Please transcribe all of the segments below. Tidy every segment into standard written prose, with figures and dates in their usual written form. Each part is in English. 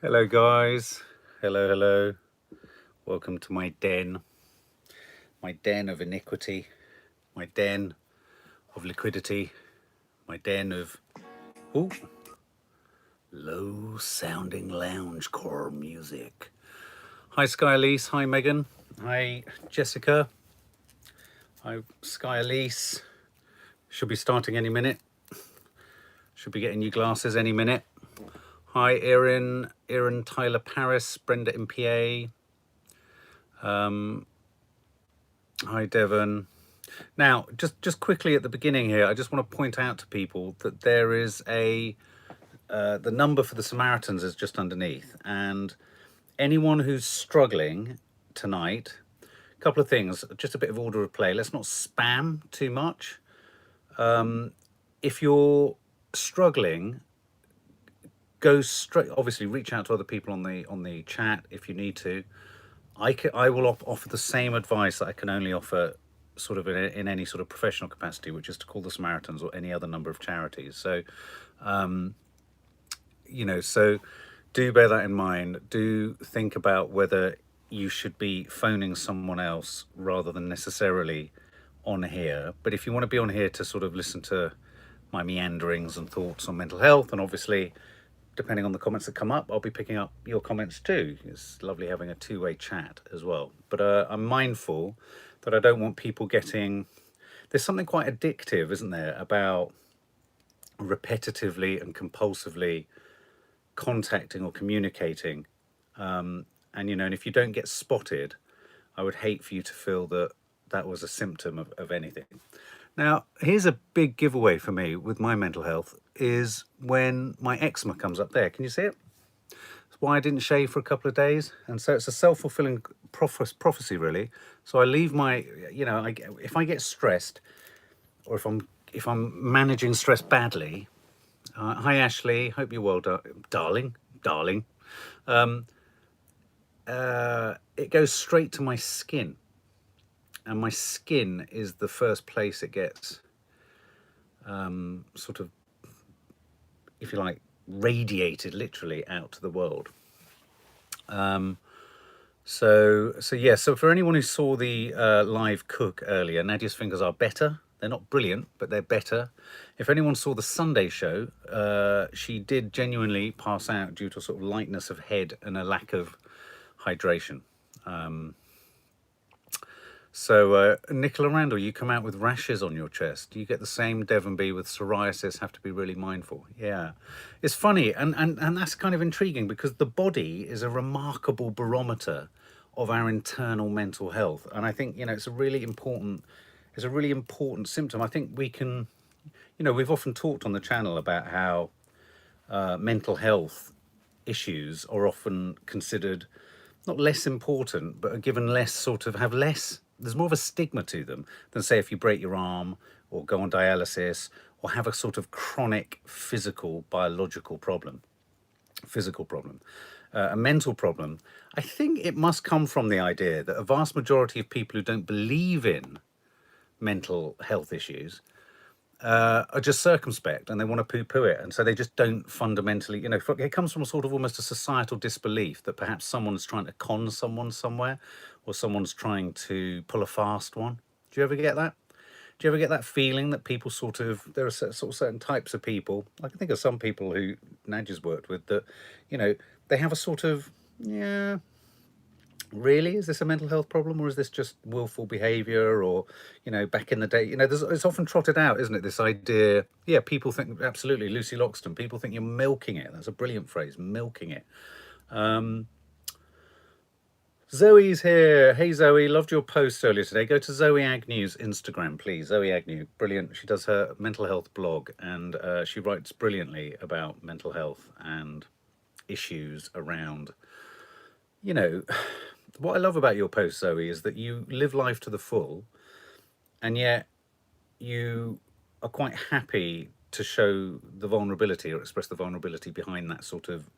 Hello guys, hello. Welcome to my den of iniquity, my den of liquidity, my den of low sounding loungecore music. Hi Sky Elise, hi Megan, hi Jessica, hi Sky Elise. Should be starting any minute, should be getting you glasses any minute. Hi Erin Tyler Paris, Brenda MPA. Hi Devon. Now, just quickly at the beginning here, I just want to point out to people that there is the number for the Samaritans is just underneath, and anyone who's struggling tonight, a couple of things, just a bit of order of play. Let's not spam too much. If you're struggling, go straight. Obviously, reach out to other people on the chat if you need to. I will offer the same advice that I can only offer sort of in any sort of professional capacity, which is to call the Samaritans or any other number of charities. So, so do bear that in mind. Do think about whether you should be phoning someone else rather than necessarily on here. But if you want to be on here to sort of listen to my meanderings and thoughts on mental health, and obviously, depending on the comments that come up, I'll be picking up your comments too. It's lovely having a two-way chat as well. But I'm mindful that I don't want people getting... There's something quite addictive, isn't there, about repetitively and compulsively contacting or communicating. And if you don't get spotted, I would hate for you to feel that that was a symptom of anything. Now, here's a big giveaway for me with my mental health is when my eczema comes up there. Can you see it? It's why I didn't shave for a couple of days. And so it's a self-fulfilling prophecy, really. So I leave my, if I get stressed or if I'm managing stress badly, hi, Ashley. Hope you're well, darling. It goes straight to my skin. And my skin is the first place it gets sort of, if you like, radiated literally out to the world. So for anyone who saw the live cook earlier, Nadia's fingers are better. They're not brilliant, but they're better. If anyone saw the Sunday show, she did genuinely pass out due to a sort of lightness of head and a lack of hydration. So, Nicola Randall, you come out with rashes on your chest. Do you get the same, Devon B, with psoriasis? Have to be really mindful. Yeah. It's funny, and that's kind of intriguing because the body is a remarkable barometer of our internal mental health. And I think, it's a really important symptom. I think we can, we've often talked on the channel about how mental health issues are often considered not less important, but are given there's more of a stigma to them than, say, if you break your arm or go on dialysis or have a sort of chronic physical, biological problem, a mental problem. I think it must come from the idea that a vast majority of people who don't believe in mental health issues are just circumspect and they want to poo-poo it, and so they just don't fundamentally, it comes from a sort of almost a societal disbelief that perhaps someone's trying to con someone somewhere or someone's trying to pull a fast one. Do you ever get that? Do you ever get that feeling that people there are sort of certain types of people, I can think of some people who Nadia's worked with, that, they have a sort of, really, is this a mental health problem, or is this just willful behavior? Or, back in the day, it's often trotted out, isn't it, this idea? Yeah, people think, absolutely, Lucy Loxton, people think you're milking it. That's a brilliant phrase, milking it. Zoe's here. Hey Zoe, loved your post earlier today. Go to Zoe Agnew's Instagram, please. Zoe Agnew, brilliant. She does her mental health blog, and she writes brilliantly about mental health and issues around, what I love about your post, Zoe, is that you live life to the full, and yet you are quite happy to show the vulnerability or express the vulnerability behind that sort of,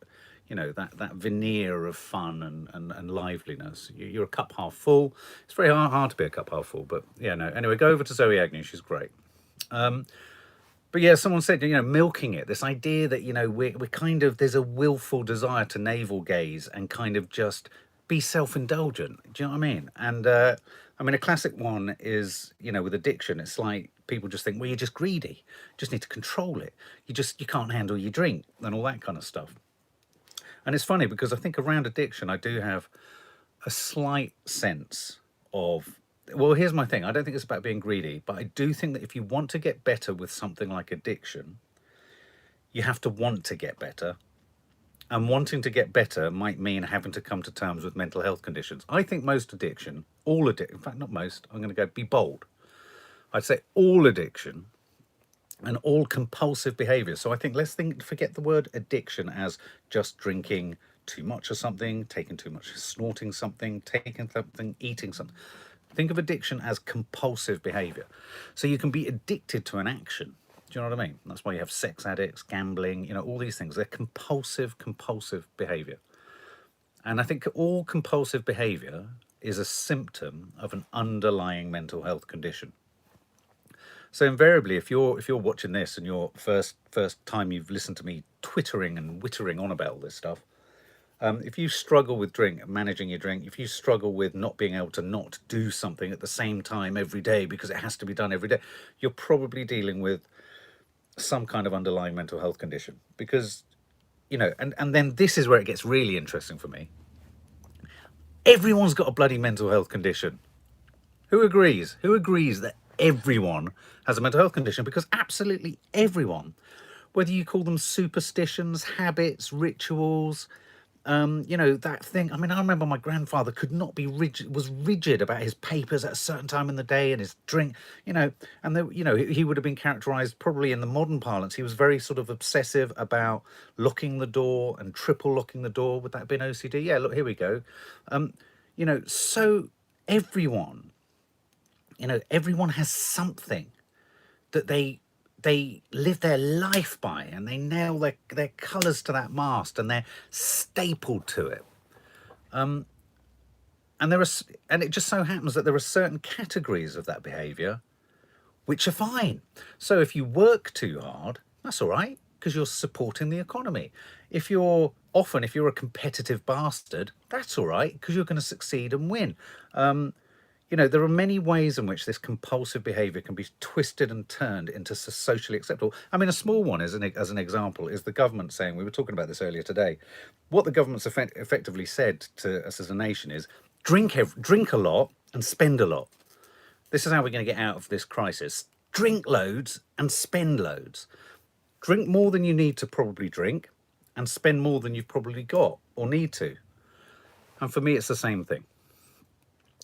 that veneer of fun and liveliness. You're a cup half full. It's very hard to be a cup half full, but yeah, no. Anyway, go over to Zoe Agnew. She's great. But yeah, someone said, milking it, this idea that, we're kind of, there's a willful desire to navel gaze and kind of just be self-indulgent. Do you know what I mean? And I mean, a classic one is, with addiction, it's like people just think, well, you're just greedy. You just need to control it. You can't handle your drink and all that kind of stuff. And it's funny because I think around addiction, I do have a slight sense of, well, here's my thing. I don't think it's about being greedy, but I do think that if you want to get better with something like addiction, you have to want to get better. And wanting to get better might mean having to come to terms with mental health conditions. I think most addiction, all addiction, in fact, not most, I'm going to go be bold. I'd say all addiction and all compulsive behavior. So I think forget the word addiction as just drinking too much of something, taking too much, snorting something, taking something, eating something. Think of addiction as compulsive behavior. So you can be addicted to an action. Do you know what I mean? That's why you have sex addicts, gambling, all these things. They're compulsive behavior. And I think all compulsive behavior is a symptom of an underlying mental health condition. So invariably, if you're watching this and your first time you've listened to me twittering and wittering on about all this stuff, if you struggle with managing your drink, if you struggle with not being able to not do something at the same time every day because it has to be done every day, you're probably dealing with some kind of underlying mental health condition. Because, and then this is where it gets really interesting for me. Everyone's got a bloody mental health condition. Who agrees? Who agrees that everyone has a mental health condition? Because absolutely everyone, whether you call them superstitions, habits, rituals, that thing. I mean, I remember my grandfather could not be rigid, was rigid about his papers at a certain time in the day and his drink, and he would have been characterized probably in the modern parlance. He was very sort of obsessive about locking the door and triple locking the door. Would that have been OCD? Yeah, look, here we go. So everyone, everyone has something that they live their life by, and they nail their colours to that mast, and they're stapled to it. And it just so happens that there are certain categories of that behaviour which are fine. So if you work too hard, that's all right, because you're supporting the economy. If you're a competitive bastard, that's all right, because you're going to succeed and win. There are many ways in which this compulsive behaviour can be twisted and turned into socially acceptable. I mean, a small one, as an example, is the government saying, we were talking about this earlier today, what the government's effectively said to us as a nation is, drink a lot and spend a lot. This is how we're going to get out of this crisis. Drink loads and spend loads. Drink more than you need to probably drink and spend more than you've probably got or need to. And for me, it's the same thing.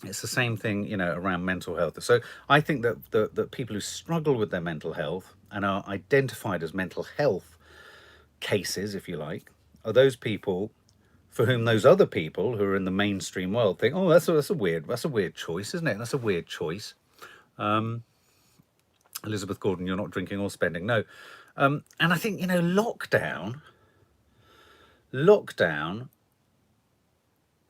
It's the same thing, around mental health. So I think that people who struggle with their mental health and are identified as mental health cases, if you like, are those people for whom those other people who are in the mainstream world think, oh, that's a weird choice, isn't it? That's a weird choice. Elizabeth Gordon, you're not drinking or spending. No. And I think, lockdown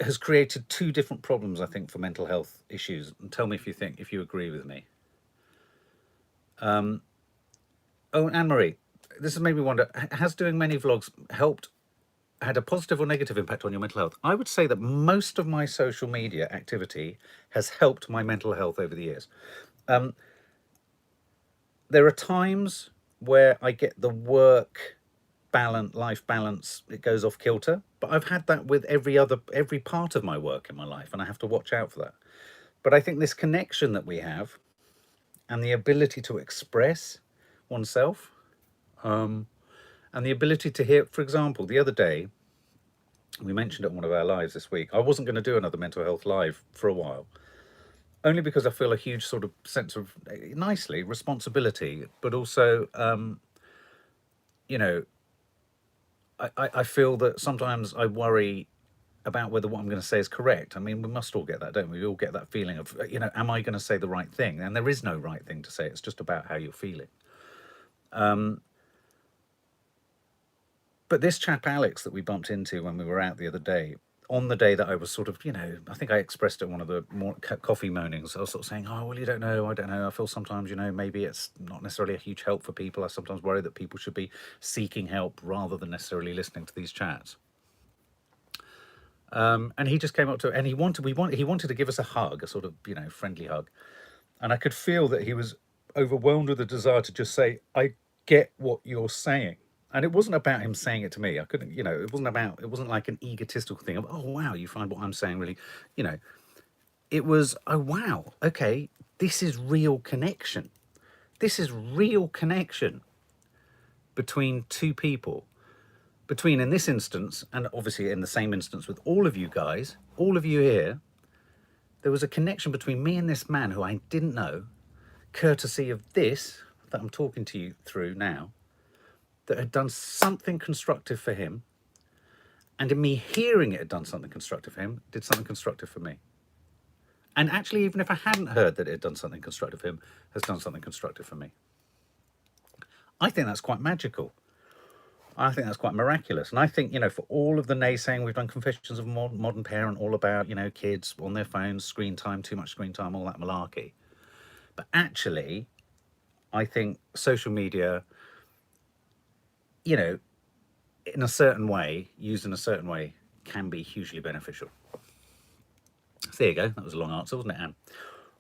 has created two different problems, I think, for mental health issues. And tell me if you agree with me. Oh, Anne-Marie, this has made me wonder, has doing many vlogs had a positive or negative impact on your mental health? I would say that most of my social media activity has helped my mental health over the years. There are times where I get the life balance, it goes off kilter, but I've had that with every part of my work in my life, and I have to watch out for that. But I think this connection that we have and the ability to express oneself, and the ability to hear, for example, the other day, we mentioned it on one of our lives this week, I wasn't going to do another mental health live for a while, only because I feel a huge sort of sense of, nicely, responsibility, but also, I feel that sometimes I worry about whether what I'm going to say is correct. I mean, we must all get that, don't we? We all get that feeling of, am I going to say the right thing? And there is no right thing to say. It's just about how you're feeling. But this chap, Alex, that we bumped into when we were out the other day, on the day that I was sort of, I think I expressed it in one of the more coffee mornings. I was sort of saying, oh, well, you don't know, I don't know. I feel sometimes, maybe it's not necessarily a huge help for people. I sometimes worry that people should be seeking help rather than necessarily listening to these chats. And he just came up to it, and he wanted to give us a hug, a sort of, friendly hug. And I could feel that he was overwhelmed with a desire to just say, I get what you're saying. And it wasn't about him saying it to me. I couldn't, it wasn't like an egotistical thing of, oh, wow, you find what I'm saying really, it was, oh, wow, okay, this is real connection. This is real connection between two people. Between, in this instance, and obviously in the same instance with all of you guys, all of you here, there was a connection between me and this man who I didn't know, courtesy of this that I'm talking to you through now, that had done something constructive for him, and in me hearing it had done something constructive for him, did something constructive for me. And actually, even if I hadn't heard that it had done something constructive for him, has done something constructive for me. I think that's quite magical. I think that's quite miraculous. And I think, for all of the naysaying, we've done Confessions of a Modern Parent, all about, kids on their phones, screen time, too much screen time, all that malarkey. But actually, I think social media, in a certain way, used in a certain way, can be hugely beneficial. So there you go. That was a long answer, wasn't it,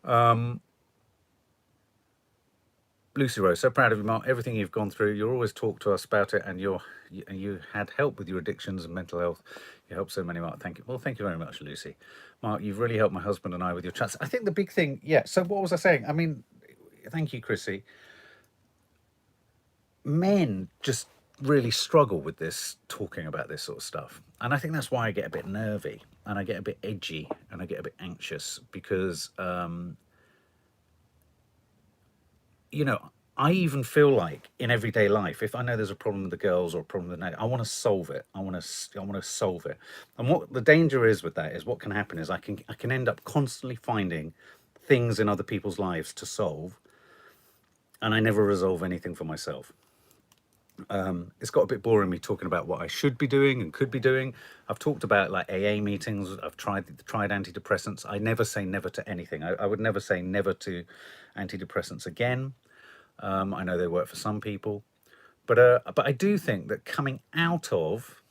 Anne? Lucy Rose, so proud of you, Mark. Everything you've gone through, you always talk to us about it, and you had help with your addictions and mental health. You helped so many, Mark. Thank you. Well, thank you very much, Lucy. Mark, you've really helped my husband and I with your chats. I think the big thing, so what was I saying? I mean, thank you, Chrissy. Men just really struggle with this, talking about this sort of stuff. And I think that's why I get a bit nervy, and I get a bit edgy, and I get a bit anxious, because I even feel like in everyday life, if I know there's a problem with the girls or a problem with the NADIA, I want to solve it. I want to solve it. And what the danger is with that is, what can happen is I can end up constantly finding things in other people's lives to solve, and I never resolve anything for myself. It's got a bit boring, me talking about what I should be doing and could be doing. I've talked about like AA meetings. I've tried antidepressants. I never say never to anything. I would never say never to antidepressants again. I know they work for some people, but I do think that coming out of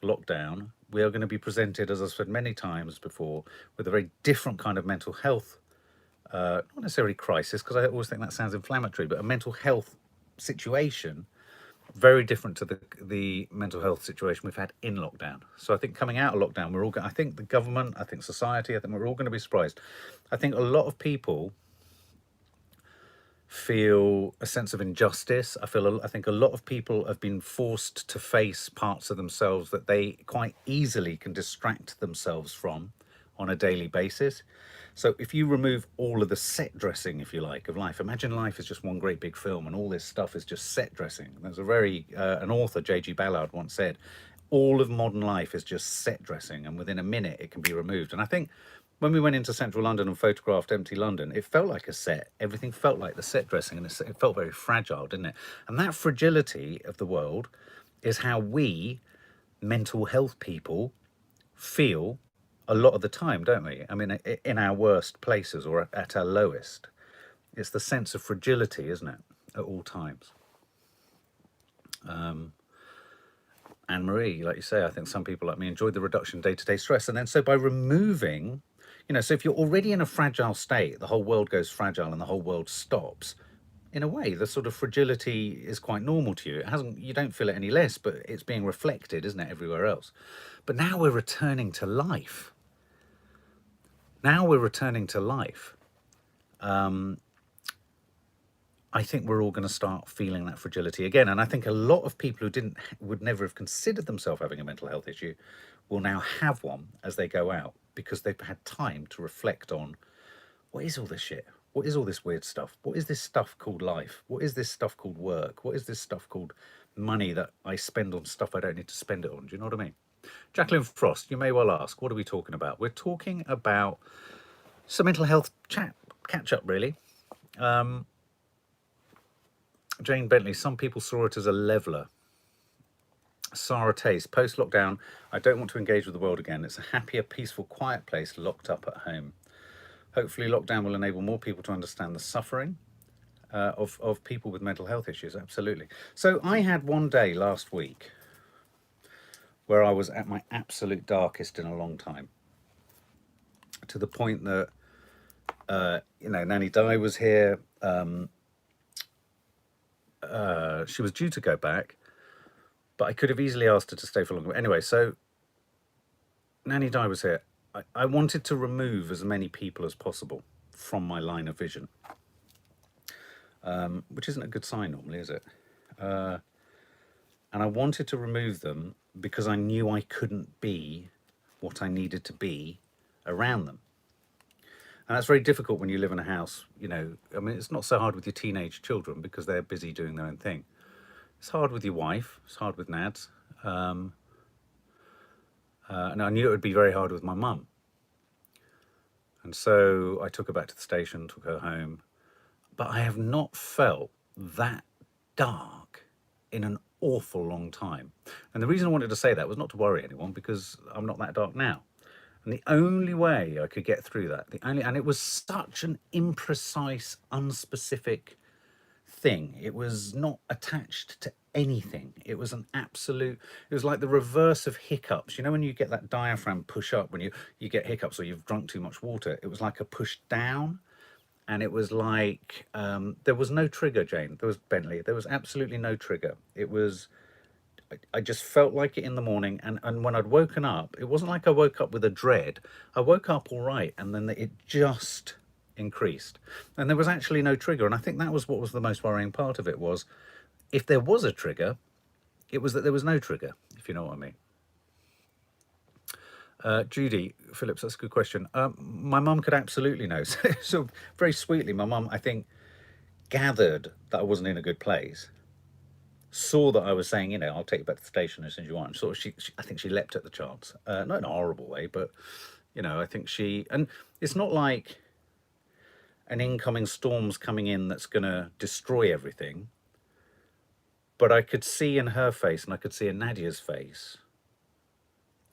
lockdown, we are going to be presented, as I've said many times before, with a very different kind of mental health, not necessarily crisis, because I always think that sounds inflammatory, but a mental health situation very different to the mental health situation we've had in lockdown. So I think coming out of lockdown, I think the government, I think society, I think we're all going to be surprised. I think a lot of people feel a sense of injustice. I think a lot of people have been forced to face parts of themselves that they quite easily can distract themselves from on a daily basis. So if you remove all of the set dressing, if you like, of life, imagine life is just one great big film and all this stuff is just set dressing. There's an author, J.G. Ballard, once said, all of modern life is just set dressing, and within a minute it can be removed. And I think when we went into central London and photographed empty London, it felt like a set. Everything felt like the set dressing, and it felt very fragile, didn't it? And that fragility of the world is how we, mental health people, feel a lot of the time, don't we? I mean, in our worst places or at our lowest. It's the sense of fragility, isn't it, at all times? Anne-Marie, like you say, I think some people like me enjoyed the reduction in day-to-day stress. And then so by removing, so if you're already in a fragile state, the whole world goes fragile and the whole world stops. In a way, the sort of fragility is quite normal to you. You don't feel it any less, but it's being reflected, isn't it, everywhere else? But now we're returning to life. I think we're all going to start feeling that fragility again. And I think a lot of people who would never have considered themselves having a mental health issue will now have one as they go out, because they've had time to reflect on, what is all this shit? What is all this weird stuff? What is this stuff called life? What is this stuff called work? What is this stuff called money that I spend on stuff I don't need to spend it on? Do you know what I mean? Jacqueline Frost, you may well ask, what are we talking about? We're talking about some mental health catch-up, really. Jane Bentley, some people saw it as a leveller. Sarah Taste, post-lockdown, I don't want to engage with the world again. It's a happier, peaceful, quiet place locked up at home. Hopefully lockdown will enable more people to understand the suffering of people with mental health issues. Absolutely. So I had one day last week where I was at my absolute darkest in a long time, to the point that, you know, Nanny Di was here. She was due to go back, but I could have easily asked her to stay for longer. Anyway, so Nanny Di was here. I wanted to remove as many people as possible from my line of vision, which isn't a good sign normally, is it? And I wanted to remove them because I knew I couldn't be what I needed to be around them. And that's very difficult when you live in a house, you know. I mean, it's not so hard with your teenage children because they're busy doing their own thing. It's hard with your wife. It's hard with Nads. And I knew it would be very hard with my mum. And so I took her back to the station, took her home. But I have not felt that dark in an awful long time. And the reason I wanted to say that was not to worry anyone, because I'm not that dark now. And the only way I could get through that, and it was such an imprecise, unspecific thing. It was not attached to anything. It was an absolute, it was like the reverse of hiccups. You know, when you get that diaphragm push up, when you get hiccups or you've drunk too much water, it was like a push down. And it was like, there was no trigger, Jane. There was Bentley. There was absolutely no trigger. It was, I just felt like it in the morning. And when I'd woken up, it wasn't like I woke up with a dread. I woke up all right. And then it just increased. And there was actually no trigger. And I think that was what was the most worrying part of it, was if there was a trigger, it was that there was no trigger, if you know what I mean. Judy Phillips, that's a good question. My mum could absolutely know. So very sweetly, my mum, I think, gathered that I wasn't in a good place, saw that I was saying, you know, I'll take you back to the station as soon as you want. Sort of, I think she leapt at the chance. Not in a horrible way, but, you know, I think and it's not like an incoming storm's coming in that's going to destroy everything. But I could see in her face, and I could see in Nadia's face,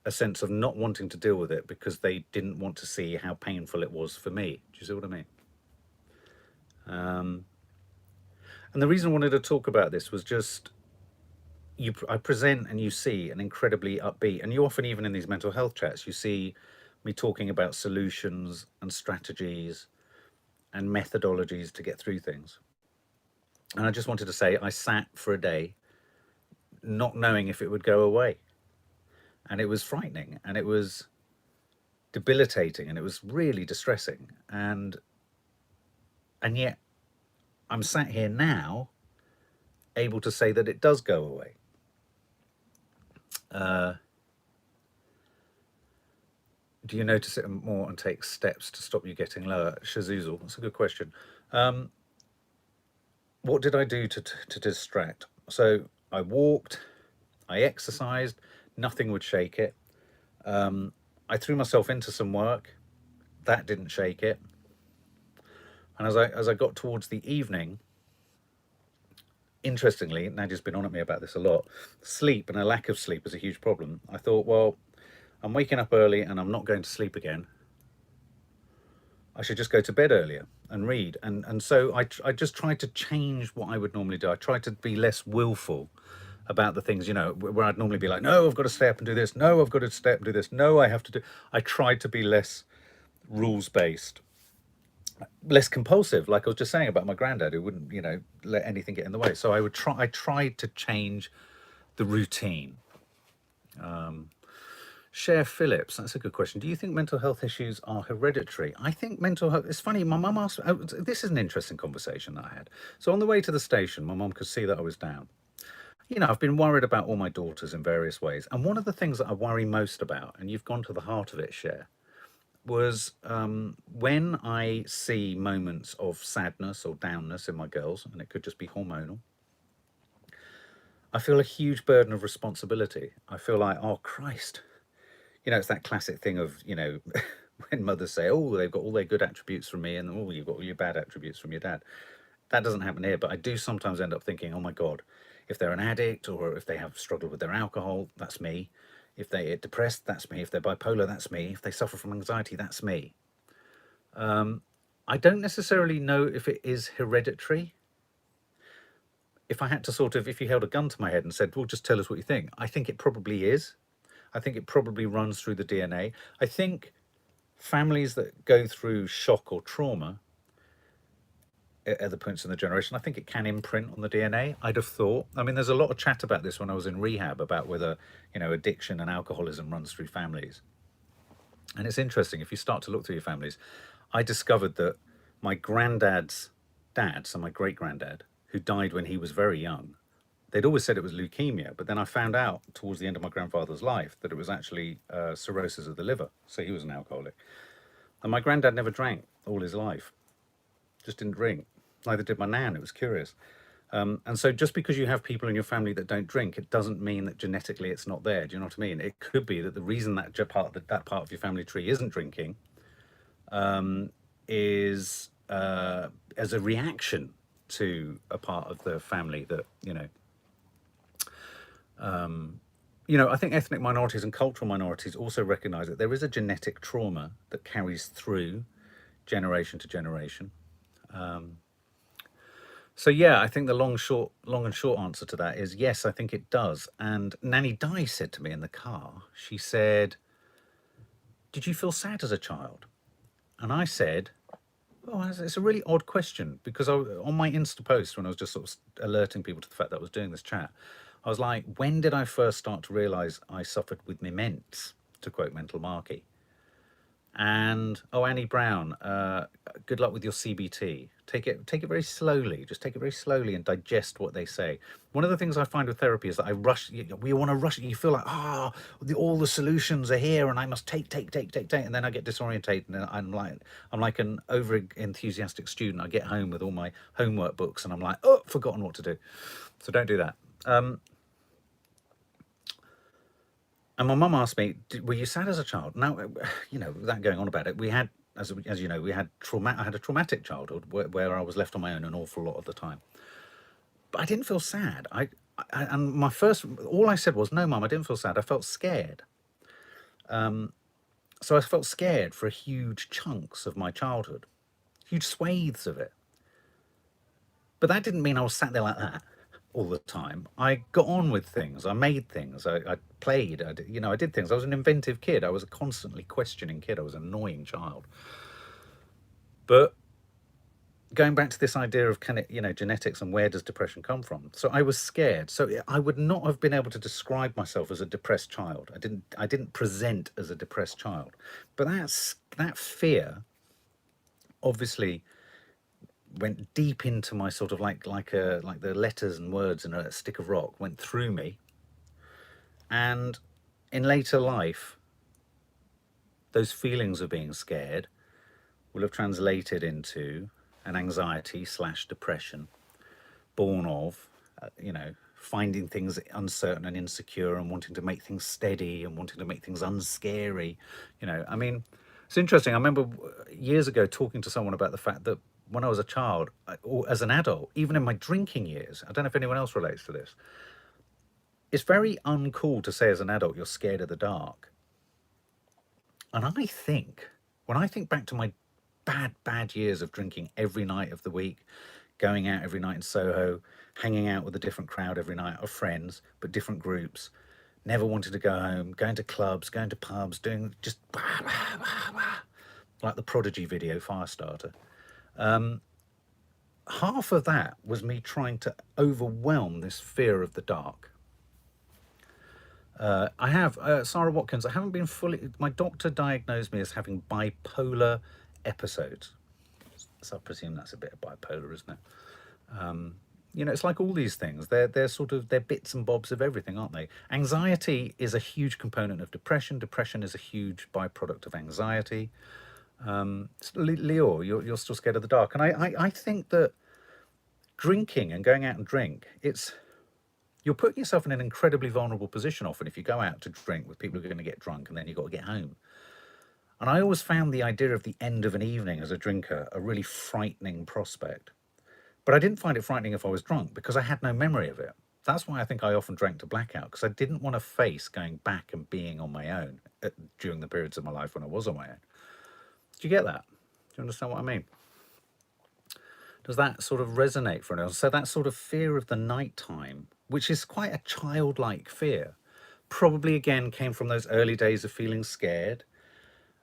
a sense of not wanting to deal with it because they didn't want to see how painful it was for me. Do you see what I mean? And the reason I wanted to talk about this was just, I present and you see an incredibly upbeat, and you often, even in these mental health chats, you see me talking about solutions and strategies and methodologies to get through things. And I just wanted to say, I sat for a day not knowing if it would go away. And it was frightening, and it was debilitating, and it was really distressing. And yet I'm sat here now able to say that it does go away. Do you notice it more and take steps to stop you getting lower? Shazuzal, that's a good question. What did I do to distract? So I walked, I exercised, nothing would shake it. I threw myself into some work, that didn't shake it. And as I got towards the evening, interestingly, Nadia's been on at me about this a lot, sleep and a lack of sleep is a huge problem. I thought, well, I'm waking up early and I'm not going to sleep again. I should just go to bed earlier and read. And so I just tried to change what I would normally do. I tried to be less willful about the things, you know, where I'd normally be like, no, I've got to stay up and do this. No, I've got to stay up and do this. No, I have to do. I tried to be less rules-based, less compulsive, like I was just saying about my granddad, who wouldn't, you know, let anything get in the way. So I tried to change the routine. Cher Phillips, that's a good question. Do you think mental health issues are hereditary? I think mental health, it's funny, my mum asked, this is an interesting conversation that I had. So on the way to the station, my mum could see that I was down. You know, I've been worried about all my daughters in various ways. And one of the things that I worry most about, and you've gone to the heart of it, Cher, was when I see moments of sadness or downness in my girls, and it could just be hormonal, I feel a huge burden of responsibility. I feel like, oh, Christ. You know, it's that classic thing of, you know, when mothers say, oh, they've got all their good attributes from me, and oh, you've got all your bad attributes from your dad. That doesn't happen here, but I do sometimes end up thinking, oh my God, If they're an addict or if they have struggled with their alcohol, that's me. If they're depressed, that's me. If they're bipolar, that's me. If they suffer from anxiety, that's me. I don't necessarily know if it is hereditary. If I had to sort of, if you held a gun to my head and said, well, just tell us what you think, I think it probably is. I think it probably runs through the DNA. I think families that go through shock or trauma at other points in the generation, I think it can imprint on the DNA, I'd have thought. I mean, there's a lot of chat about this when I was in rehab about whether, addiction and alcoholism runs through families. And it's interesting, if you start to look through your families, I discovered that my granddad's dad, so my great-granddad, who died when he was very young, they'd always said it was leukemia, but then I found out towards the end of my grandfather's life that it was actually cirrhosis of the liver, so he was an alcoholic. And my granddad never drank all his life, just didn't drink. Neither did my nan, it was curious. And so just because you have people in your family that don't drink, it doesn't mean that genetically it's not there. Do you know what I mean? It could be that the reason that part of your family tree isn't drinking is as a reaction to a part of the family that, I think ethnic minorities and cultural minorities also recognize that there is a genetic trauma that carries through generation to generation. So yeah, I think the long and short answer to that is yes, I think it does. And Nanny Di said to me in the car, she said, did you feel sad as a child? And I said, oh, it's a really odd question, because on my Insta post, when I was just sort of alerting people to the fact that I was doing this chat, I was like, when did I first start to realise I suffered with mements, to quote Mental Marquee? And, oh, Annie Brown, good luck with your CBT. Take it very slowly. Just take it very slowly and digest what they say. One of the things I find with therapy is that I rush. We want to rush. You feel like, all the solutions are here, and I must take, and then I get disorientated, and I'm like an over enthusiastic student. I get home with all my homework books, and I'm like, oh, forgotten what to do. So don't do that. And my mum asked me, were you sad as a child? Now, without going on about it, we had, as you know, I had a traumatic childhood where I was left on my own an awful lot of the time. But I didn't feel sad. And all I said was, no, Mum, I didn't feel sad. I felt scared. So I felt scared for huge chunks of my childhood, huge swathes of it. But that didn't mean I was sat there like that all the time. I got on with things. I made things. I played. I did things. I was an inventive kid. I was a constantly questioning kid. I was an annoying child. But going back to this idea of genetics and where does depression come from? So I was scared. So I would not have been able to describe myself as a depressed child. I didn't present as a depressed child. But that fear obviously went deep into my sort of like the letters and words in a stick of rock, went through me. And in later life, those feelings of being scared will have translated into an anxiety/depression born of, finding things uncertain and insecure and wanting to make things steady and wanting to make things unscary. I mean, it's interesting. I remember years ago talking to someone about the fact that when I was a child, or as an adult, even in my drinking years, I don't know if anyone else relates to this, it's very uncool to say as an adult you're scared of the dark. And I think, when I think back to my bad years of drinking every night of the week, going out every night in Soho, hanging out with a different crowd every night of friends, but different groups, never wanted to go home, going to clubs, going to pubs, doing just like the Prodigy video, Firestarter. Half of that was me trying to overwhelm this fear of the dark. I have, Sarah Watkins, I haven't been my doctor diagnosed me as having bipolar episodes. So I presume that's a bit of bipolar, isn't it? It's like all these things. They're bits and bobs of everything, aren't they? Anxiety is a huge component of depression. Depression is a huge byproduct of anxiety. Leo, you're still scared of the dark. And I think that drinking and going out and drink, you're putting yourself in an incredibly vulnerable position often if you go out to drink with people who are going to get drunk and then you've got to get home. And I always found the idea of the end of an evening as a drinker a really frightening prospect. But I didn't find it frightening if I was drunk because I had no memory of it. That's why I think I often drank to blackout, because I didn't want to face going back and being on my own during the periods of my life when I was on my own. Do you get that? Do you understand what I mean? Does that sort of resonate for anyone? So that sort of fear of the nighttime, which is quite a childlike fear, probably again came from those early days of feeling scared.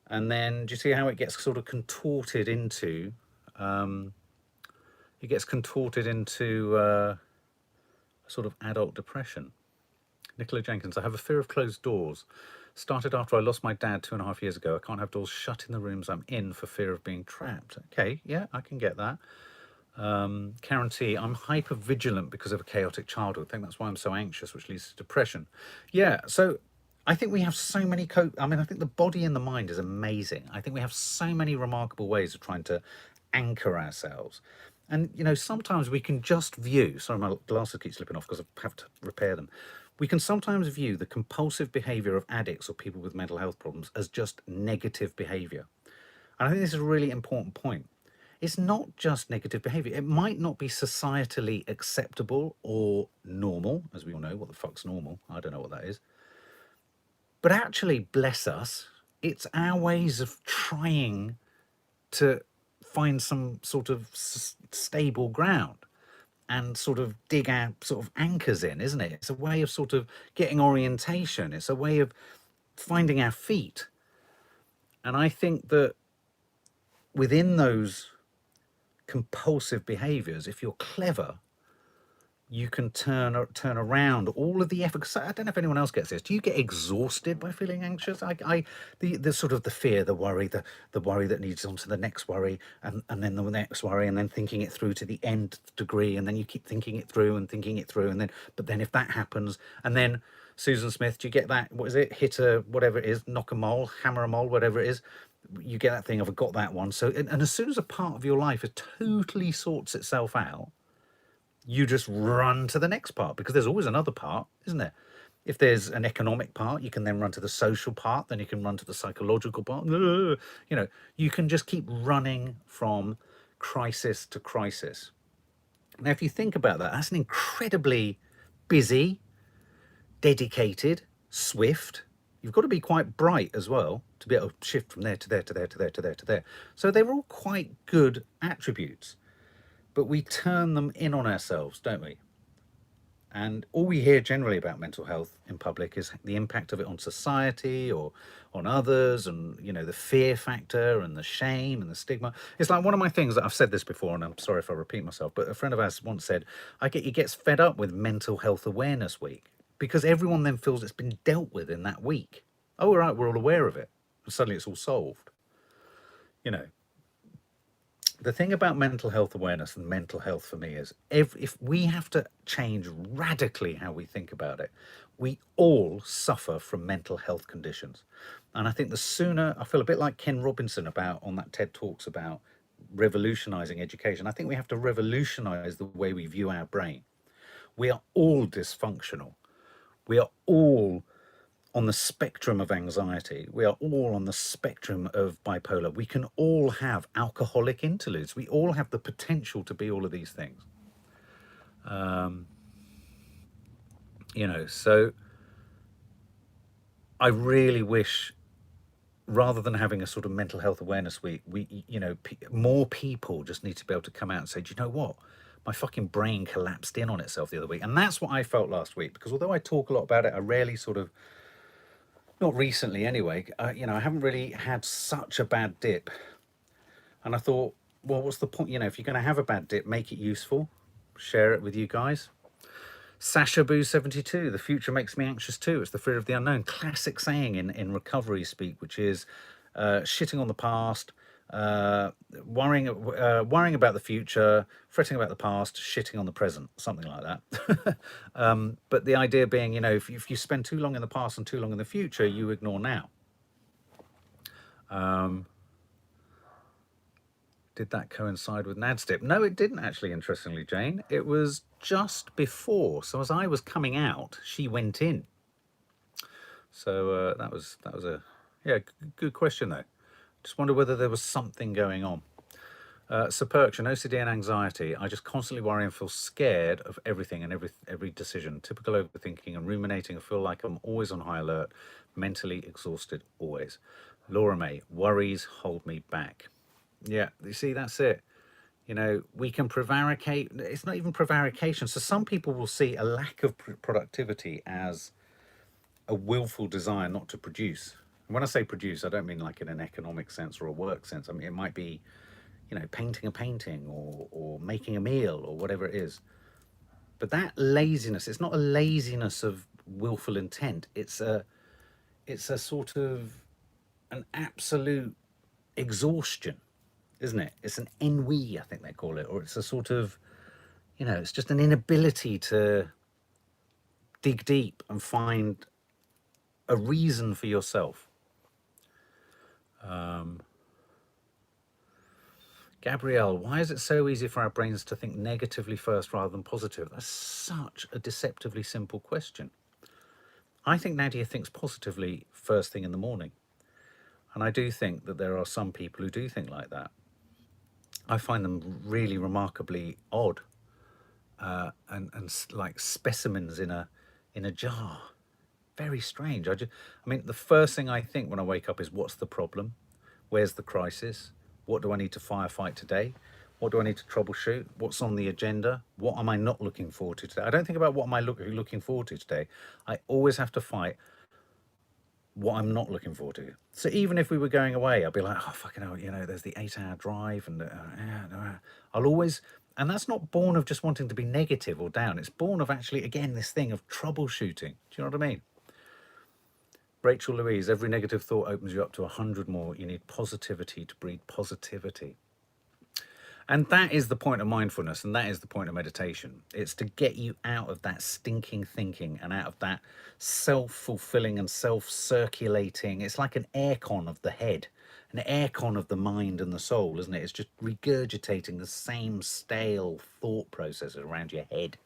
And then do you see how it gets sort of contorted into, sort of adult depression? Nicola Jenkins, I have a fear of closed doors. Started after I lost my dad 2.5 years ago. I can't have doors shut in the rooms I'm in for fear of being trapped. Okay, yeah, I can get that. Karen T, I'm hyper vigilant because of a chaotic childhood. I think that's why I'm so anxious, which leads to depression. Yeah, so I think we have so many I think the body and the mind is amazing. I think we have so many remarkable ways of trying to anchor ourselves. And, you know, sometimes we can just view, sorry, my glasses keep slipping off because I have to repair them. We can sometimes view the compulsive behavior of addicts or people with mental health problems as just negative behavior. And I think this is a really important point. It's not just negative behavior. It might not be societally acceptable or normal, as we all know. What the fuck's normal? I don't know what that is. But actually, bless us, it's our ways of trying to find some sort of stable ground and sort of dig our sort of anchors in, isn't it? It's a way of sort of getting orientation. It's a way of finding our feet. And I think that within those compulsive behaviors, if you're clever, you can turn around all of the effort. 'Cause I don't know if anyone else gets this. Do you get exhausted by feeling anxious? The sort of the fear, the worry that leads on to the next worry, and then the next worry, and then thinking it through to the nth degree, and then you keep thinking it through, and then but then if that happens, and then Susan Smith, do you get that? What is it? Hit a whatever it is, knock a mole, hammer a mole, whatever it is. You get that thing of, I've got that one. So, and as soon as a part of your life totally sorts itself out, you just run to the next part, because there's always another part, isn't there? If there's an economic part, you can then run to the social part, then you can run to the psychological part. You know, you can just keep running from crisis to crisis. Now, if you think about that, that's an incredibly busy, dedicated, swift. You've got to be quite bright as well to be able to shift from there to there to there to there to there to there. So they're all quite good attributes, but we turn them in on ourselves, don't we? And all we hear generally about mental health in public is the impact of it on society or on others, and, you know, the fear factor and the shame and the stigma. It's like one of my things that I've said this before, and I'm sorry if I repeat myself, but a friend of ours once said, he gets fed up with Mental Health Awareness Week, because everyone then feels it's been dealt with in that week. Oh, right, we're all aware of it. And suddenly it's all solved. You know, the thing about mental health awareness and mental health for me is, if we have to change radically how we think about it, we all suffer from mental health conditions. And I think the sooner, I feel a bit like Ken Robinson about on that TED Talks about revolutionizing education. I think we have to revolutionize the way we view our brain. We are all dysfunctional. We are all on the spectrum of anxiety. We are all on the spectrum of bipolar. We can all have alcoholic interludes. We all have the potential to be all of these things. You know, so I really wish, rather than having a sort of mental health awareness week, more people just need to be able to come out and say, do you know what? My fucking brain collapsed in on itself the other week. And that's what I felt last week, because although I talk a lot about it, I rarely sort of, not recently anyway, I haven't really had such a bad dip. And I thought, well, what's the point? You know, if you're going to have a bad dip, make it useful. Share it with you guys. Sasha Boo 72, the future makes me anxious too. It's the fear of the unknown. Classic saying in recovery speak, which is shitting on the past, worrying about the future, fretting about the past, shitting on the present, something like that. But the idea being, you know, if you spend too long in the past and too long in the future, you ignore now. Did that coincide with Nad's dip? No, it didn't actually, interestingly, Jane. It was just before. So as I was coming out, she went in. So that was a, yeah, good question though. Just wonder whether there was something going on. Superction, OCD and anxiety. I just constantly worry and feel scared of everything and every decision. Typical overthinking and ruminating. I feel like I'm always on high alert, mentally exhausted always. Laura May, worries hold me back. Yeah, you see, that's it. You know, we can prevaricate. It's not even prevarication. So some people will see a lack of productivity as a willful desire not to produce. And when I say produce, I don't mean like in an economic sense or a work sense. I mean, it might be, you know, painting a painting or making a meal or whatever it is. But that laziness, it's not a laziness of willful intent. It's a sort of an absolute exhaustion, isn't it? It's an ennui, I think they call it, or it's a sort of, you know, it's just an inability to dig deep and find a reason for yourself. Gabrielle, why is it so easy for our brains to think negatively first rather than positive? That's such a deceptively simple question. I think Nadia thinks positively first thing in the morning. And I do think that there are some people who do think like that. I find them really remarkably odd and like specimens in a jar. Very strange. I mean, the first thing I think when I wake up is, what's the problem? Where's the crisis? What do I need to firefight today? What do I need to troubleshoot? What's on the agenda? What am I not looking forward to today? I don't think about what am I looking forward to today. I always have to fight what I'm not looking forward to. So even if we were going away, I'd be like, oh, fucking hell, you know, there's the 8-hour drive and I'll always, and that's not born of just wanting to be negative or down. It's born of actually, again, this thing of troubleshooting. Do you know what I mean? Rachel Louise, every negative thought opens you up to 100 more. You need positivity to breed positivity. And that is the point of mindfulness, and that is the point of meditation. It's to get you out of that stinking thinking and out of that self-fulfilling and self-circulating. It's like an aircon of the head, an aircon of the mind and the soul, isn't it? It's just regurgitating the same stale thought processes around your head.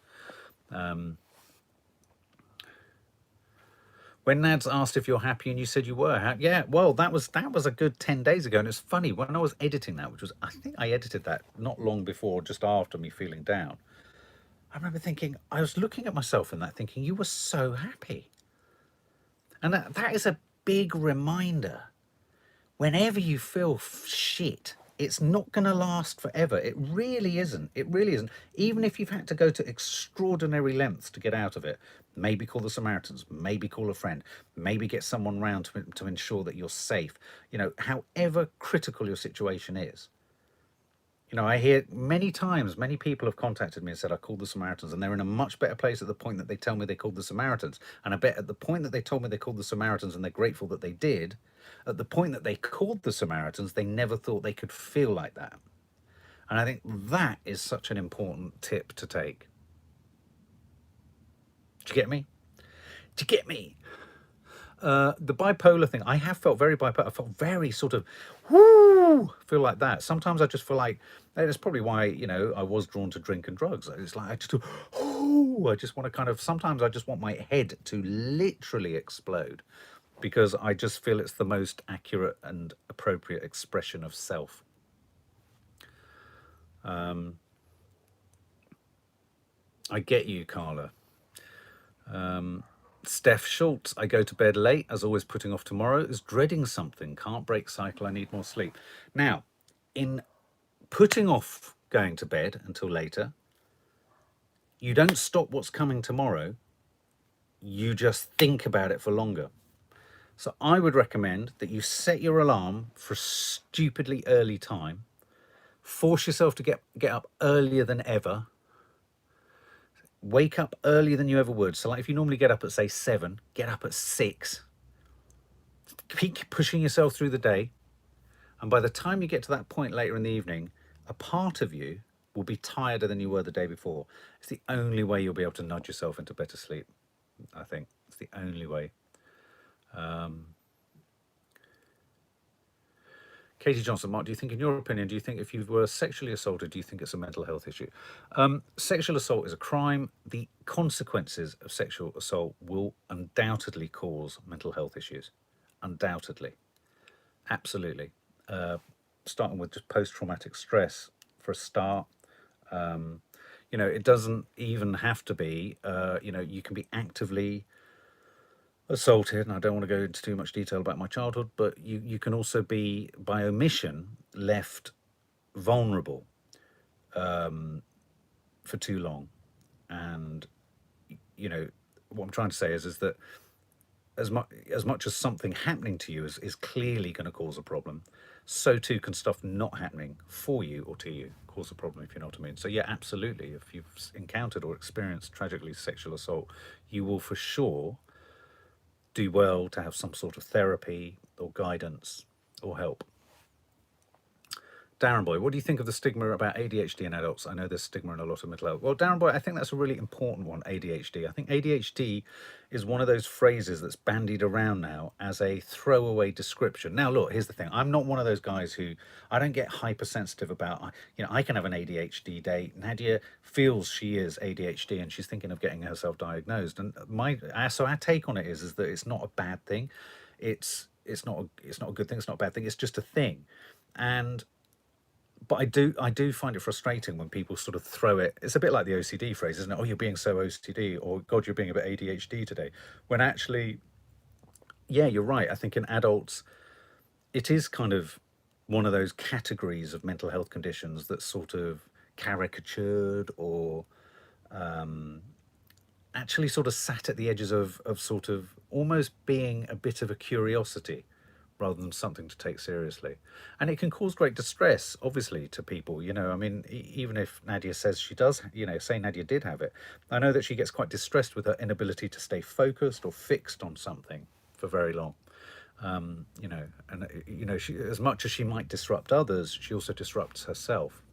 When Nads asked if you're happy and you said you were happy, yeah, well, that was a good 10 days ago. And it's funny, when I was editing that, which was, I think I edited that not long before, just after me feeling down, I remember thinking, I was looking at myself in that thinking, you were so happy. And that is a big reminder. Whenever you feel shit, it's not going to last forever. It really isn't. It really isn't. Even if you've had to go to extraordinary lengths to get out of it, maybe call the Samaritans, maybe call a friend, maybe get someone round to ensure that you're safe. You know, however critical your situation is. You know, I hear many times, many people have contacted me and said, I called the Samaritans, and they're in a much better place at the point that they tell me they called the Samaritans. And I bet at the point that they told me they called the Samaritans and they're grateful that they did, at the point that they called the Samaritans, they never thought they could feel like that. And I think that is such an important tip to take. Do you get me? Do you get me? The bipolar thing, I have felt very bipolar. I felt very sort of, whoo, feel like that. Sometimes I just feel like, that's probably why, you know, I was drawn to drink and drugs. It's like, I just, whoo, I just want to kind of, sometimes I just want my head to literally explode because I just feel it's the most accurate and appropriate expression of self. I get you, Carla. Steph Schultz, I go to bed late, as always putting off tomorrow, is dreading something, can't break cycle, I need more sleep. Now, in putting off going to bed until later, you don't stop what's coming tomorrow, you just think about it for longer. So I would recommend that you set your alarm for a stupidly early time, force yourself to get up earlier than ever, wake up earlier than you ever would. So like if you normally get up at say 7, get up at 6. Keep pushing yourself through the day. And by the time you get to that point later in the evening, a part of you will be tireder than you were the day before. It's the only way you'll be able to nudge yourself into better sleep, I think. It's the only way. Katie Johnson, Mark, do you think, in your opinion, do you think if you were sexually assaulted, do you think it's a mental health issue? Sexual assault is a crime. The consequences of sexual assault will undoubtedly cause mental health issues. Undoubtedly. Absolutely. starting with just post-traumatic stress for a start. You know, it doesn't even have to be, you know, you can be actively assaulted, and I don't want to go into too much detail about my childhood, but you can also be, by omission, left vulnerable for too long. And, you know, what I'm trying to say is that as much as something happening to you is clearly going to cause a problem, so too can stuff not happening for you or to you cause a problem, if you know what I mean. So yeah, absolutely, if you've encountered or experienced tragically sexual assault, you will for sure do well to have some sort of therapy or guidance or help. Darren Boy, what do you think of the stigma about ADHD in adults? I know there's stigma in a lot of mental health. Well, Darren Boy, I think that's a really important one, ADHD. I think ADHD is one of those phrases that's bandied around now as a throwaway description. Now, look, here's the thing. I'm not one of those guys who, I don't get hypersensitive about, you know, I can have an ADHD day. Nadia feels she is ADHD and she's thinking of getting herself diagnosed. And so our take on it is that it's not a bad thing. It's not a good thing. It's not a bad thing. It's just a thing. But I do find it frustrating when people sort of throw it. It's a bit like the OCD phrase, isn't it? Oh, you're being so OCD, or God, you're being a bit ADHD today. When actually, yeah, you're right. I think in adults, it is kind of one of those categories of mental health conditions that's sort of caricatured or actually sort of sat at the edges of sort of almost being a bit of a curiosity rather than something to take seriously. And it can cause great distress, obviously, to people. You know, I mean, even if Nadia says she does, you know, say Nadia did have it, I know that she gets quite distressed with her inability to stay focused or fixed on something for very long. You know, and, you know, she, as much as she might disrupt others, she also disrupts herself.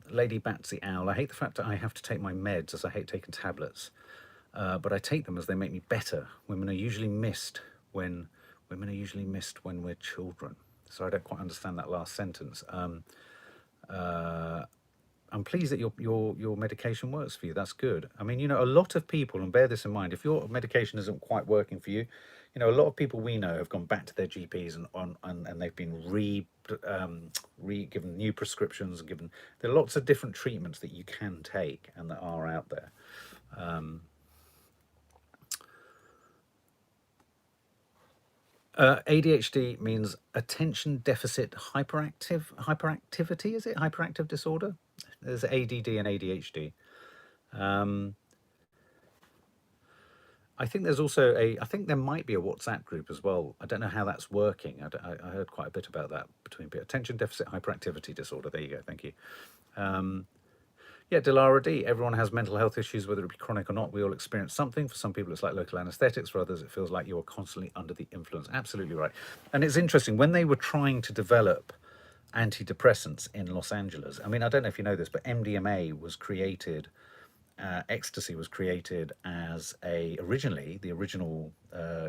Lady Batsy Owl, I hate the fact that I have to take my meds as I hate taking tablets, but I take them as they make me better. Women are usually missed when we're children. So I don't quite understand that last sentence. I'm pleased that your medication works for you. That's good. I mean, you know, a lot of people, and bear this in mind, if your medication isn't quite working for you, you know, a lot of people we know have gone back to their GPs and they've been given new prescriptions and given. There are lots of different treatments that you can take and that are out there. ADHD means attention deficit hyperactivity. Is it hyperactive disorder? There's ADD and ADHD. I think there's also I think there might be a WhatsApp group as well. I don't know how that's working. I heard quite a bit about that between attention deficit hyperactivity disorder. There you go. Thank you. Yeah, Dilara D. Everyone has mental health issues, whether it be chronic or not. We all experience something. For some people, it's like local anesthetics. For others, it feels like you're constantly under the influence. Absolutely right. And it's interesting, when they were trying to develop antidepressants in Los Angeles, I mean, I don't know if you know this, but MDMA was created, ecstasy was created as originally, the original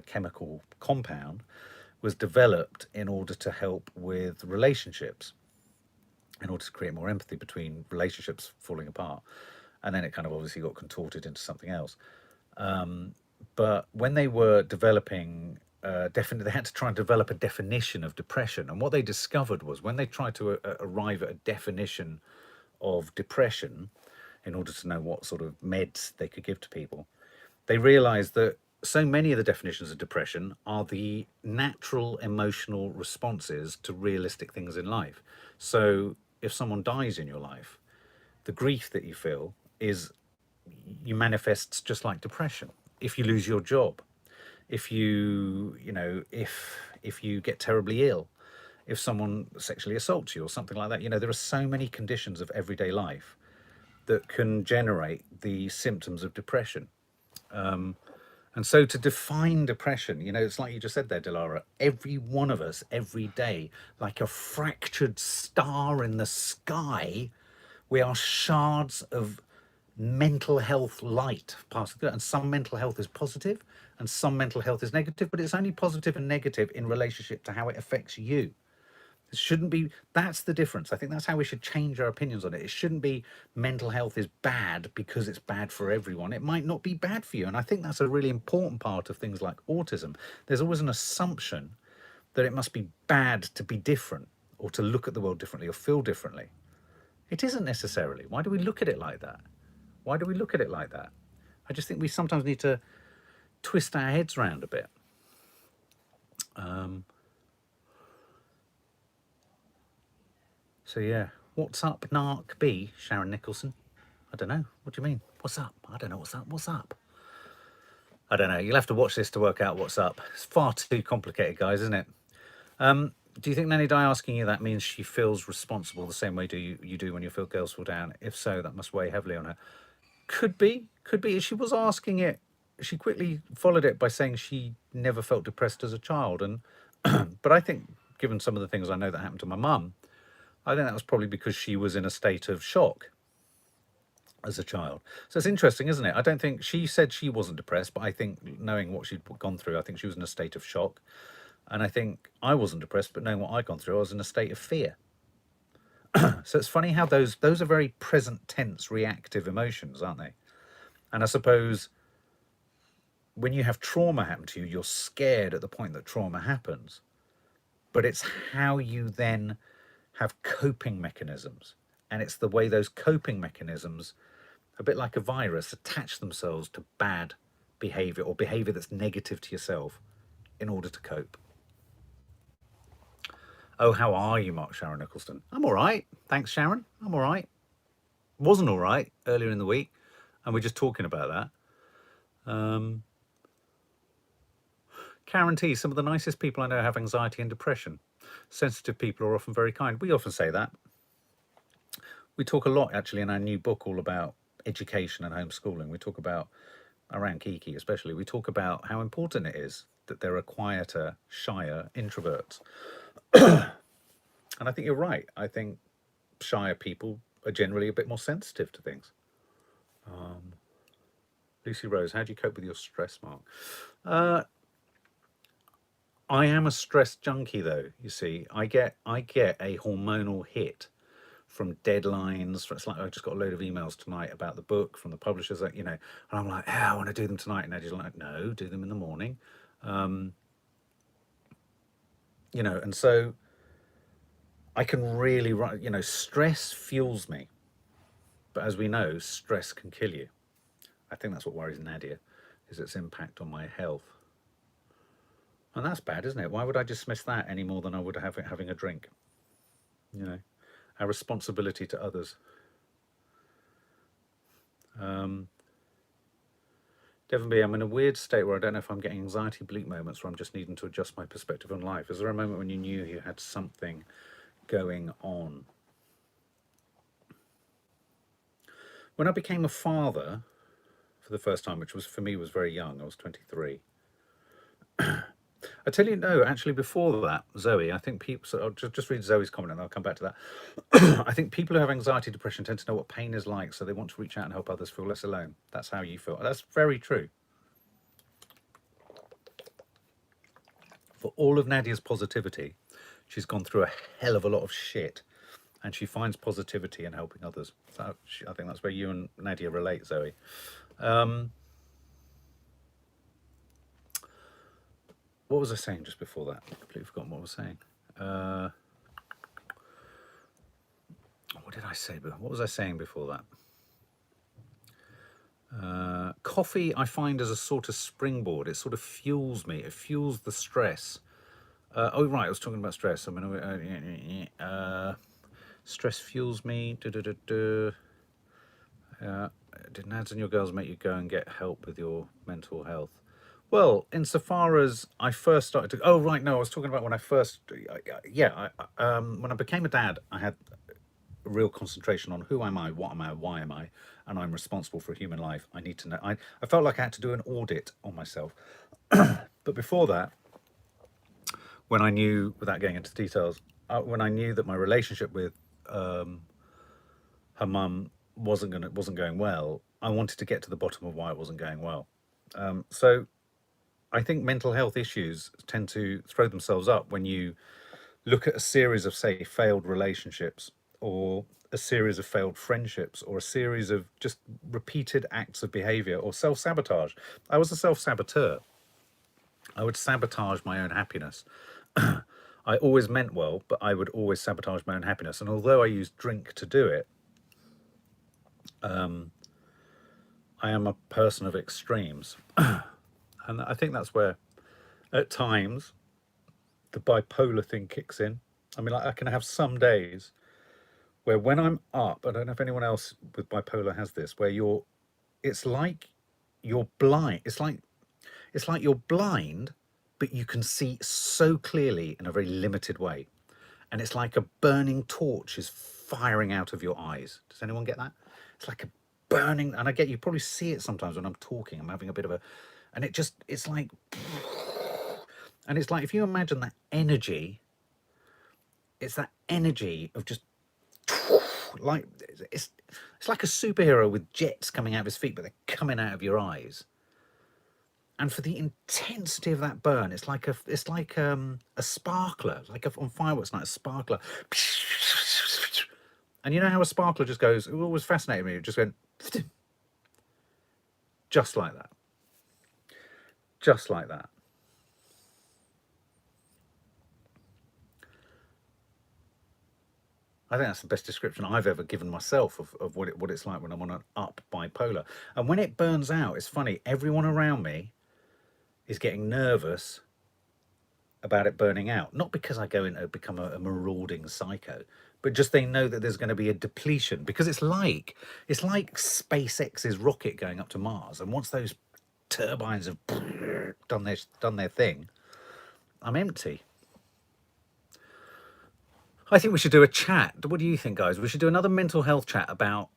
chemical compound was developed in order to help with relationships, in order to create more empathy between relationships falling apart. And then it kind of obviously got contorted into something else. But when they were developing, they had to try and develop a definition of depression. And what they discovered was when they tried to arrive at a definition of depression in order to know what sort of meds they could give to people, they realized that so many of the definitions of depression are the natural emotional responses to realistic things in life. So if someone dies in your life, the grief that you feel manifests just like depression. If you lose your job, if you get terribly ill, if someone sexually assaults you or something like that, you know, there are so many conditions of everyday life that can generate the symptoms of depression. And so to define depression, you know, it's like you just said there, Dilara, every one of us, every day, like a fractured star in the sky, we are shards of mental health light passing through. And some mental health is positive and some mental health is negative, but it's only positive and negative in relationship to how it affects you. It shouldn't be, that's the difference. I think that's how we should change our opinions on it. It shouldn't be mental health is bad because it's bad for everyone. It might not be bad for you. And I think that's a really important part of things like autism. There's always an assumption that it must be bad to be different or to look at the world differently or feel differently. It isn't necessarily. Why do we look at it like that? Why do we look at it like that? I just think we sometimes need to twist our heads around a bit. So yeah, what's up, Narc B, Sharon Nicholson? I don't know. What do you mean? What's up? I don't know what's up. What's up? I don't know. You'll have to watch this to work out what's up. It's far too complicated, guys, isn't it? Do you think Nanny Di asking you that means she feels responsible the same way you do when you feel girls fall down? If so, that must weigh heavily on her. Could be. Could be. She was asking it. She quickly followed it by saying she never felt depressed as a child. And but I think, given some of the things I know that happened to my mum, I think that was probably because she was in a state of shock as a child. So it's interesting, isn't it? I don't think she said she wasn't depressed, but I think knowing what she'd gone through, I think she was in a state of shock. And I think I wasn't depressed, but knowing what I'd gone through, I was in a state of fear. So it's funny how those are very present tense reactive emotions, aren't they? And I suppose when you have trauma happen to you, you're scared at the point that trauma happens. But it's how you then have coping mechanisms. And it's the way those coping mechanisms, a bit like a virus, attach themselves to bad behavior or behavior that's negative to yourself in order to cope. Oh, how are you, Mark Sharon Nicholson? I'm all right. Thanks, Sharon. I'm all right. Wasn't all right earlier in the week, and we're just talking about that. Karen T, some of the nicest people I know have anxiety and depression. Sensitive people are often very kind. We often say that. We talk a lot, actually, in our new book all about education and homeschooling. We talk about, around Kiki especially, we talk about how important it is that there are quieter, shyer introverts. And I think you're right. I think shyer people are generally a bit more sensitive to things. Lucy Rose, how do you cope with your stress, Mark? I am a stress junkie, though. You see, I get a hormonal hit from deadlines. It's like I just got a load of emails tonight about the book from the publishers, that and I'm like, I want to do them tonight, and they're just like, no, do them in the morning. And so I can really, stress fuels me. But as we know, stress can kill you. I think that's what worries Nadia, is its impact on my health. And that's bad, isn't it? Why would I dismiss that any more than I would have having a drink? Our responsibility to others. Devon B, I'm in a weird state where I don't know if I'm getting anxiety bleak moments or I'm just needing to adjust my perspective on life. Is there a moment when you knew you had something going on? When I became a father for the first time, which was for me was very young, I was 23. I tell you, no, actually before that, Zoe, I think people, so I'll just read Zoe's comment and I'll come back to that. I think people who have anxiety, depression tend to know what pain is like, so they want to reach out and help others feel less alone. That's how you feel. That's very true. For all of Nadia's positivity, she's gone through a hell of a lot of shit, and she finds positivity in helping others. So I think that's where you and Nadia relate, Zoe. What was I saying just before that? I've completely forgotten what I was saying. What did I say? What was I saying before that? Coffee, I find, as a sort of springboard. It sort of fuels me. It fuels the stress. Oh, right, I was talking about stress. I mean, stress fuels me. Did Nads and your girls make you go and get help with your mental health? Well, insofar as I first started to... Oh, right, no, I was talking about when I first... when I became a dad, I had a real concentration on who am I, what am I, why am I, and I'm responsible for a human life. I need to know... I felt like I had to do an audit on myself. But before that, when I knew, without getting into details, when I knew that my relationship with her mum wasn't going well, I wanted to get to the bottom of why it wasn't going well. So I think mental health issues tend to throw themselves up when you look at a series of, say, failed relationships, or a series of failed friendships, or a series of just repeated acts of behavior or self-sabotage. I was a self-saboteur. I would sabotage my own happiness I always meant well, but I would always sabotage my own happiness. And although I use drink to do it, I am a person of extremes. And I think that's where, at times, the bipolar thing kicks in. I mean, I can have some days where when I'm up, I don't know if anyone else with bipolar has this, where it's like you're blind. It's like you're blind, but you can see so clearly in a very limited way. And it's like a burning torch is firing out of your eyes. Does anyone get that? It's like a burning, and I get, you probably see it sometimes when I'm talking, I'm having a bit of a, and it's like, and it's like, if you imagine that energy, it's that energy of just, like, it's like a superhero with jets coming out of his feet, but they're coming out of your eyes. And for the intensity of that burn, it's like a sparkler, like on fireworks night, a sparkler. And you know how a sparkler just goes, it always fascinated me, it just went, just like that. Just like that. I think that's the best description I've ever given myself of what it's like when I'm on an up bipolar. And when it burns out, it's funny, everyone around me is getting nervous about it burning out. Not because I go into become a marauding psycho, but just they know that there's going to be a depletion, because it's like SpaceX's rocket going up to Mars. And once those turbines have done their thing, I'm empty. I think we should do a chat. What do you think, guys? We should do another mental health chat about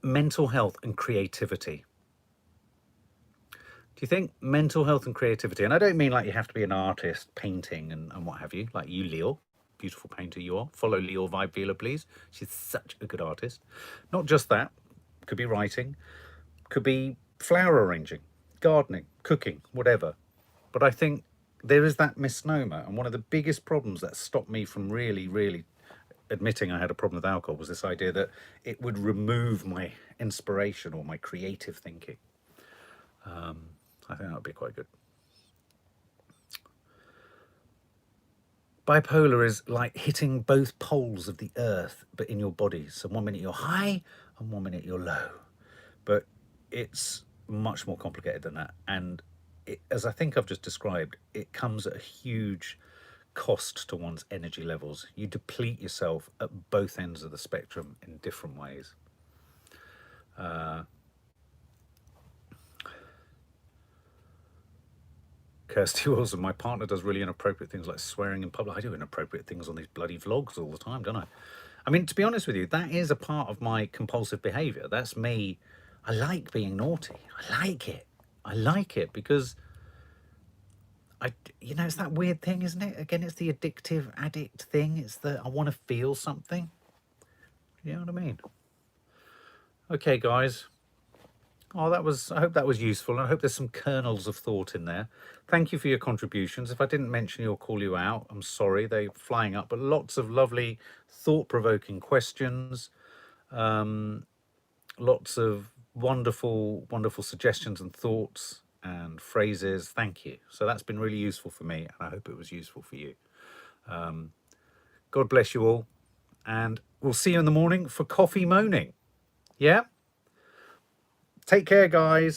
mental health and creativity. Do you think mental health and creativity, and I don't mean like you have to be an artist painting and what have you, like you, Leo, beautiful painter you are. Follow Leo Vibe Vila, please. She's such a good artist. Not just that, could be writing, could be flower arranging, gardening, cooking, whatever. But I think there is that misnomer, and one of the biggest problems that stopped me from really admitting I had a problem with alcohol was this idea that it would remove my inspiration or my creative thinking. I think that would be quite good. Bipolar is like hitting both poles of the earth, but in your body. So 1 minute you're high and 1 minute you're low. But it's much more complicated than that. And as I think I've just described, it comes at a huge cost to one's energy levels. You deplete yourself at both ends of the spectrum in different ways. Kirsty Wilson, my partner does really inappropriate things like swearing in public. I do inappropriate things on these bloody vlogs all the time, don't I? I mean, to be honest with you, that is a part of my compulsive behaviour. That's me. I like being naughty. I like it. I like it because it's that weird thing, isn't it? Again, it's the addictive addict thing. It's the, I want to feel something. You know what I mean? Okay, guys. Oh, I hope that was useful. And I hope there's some kernels of thought in there. Thank you for your contributions. If I didn't mention you or call you out, I'm sorry. They're flying up, but lots of lovely thought-provoking questions. Lots of wonderful suggestions and thoughts and phrases. Thank you. So that's been really useful for me, and I hope it was useful for you. God bless you all, and we'll see you in the morning for coffee moaning. Yeah? Take care, guys.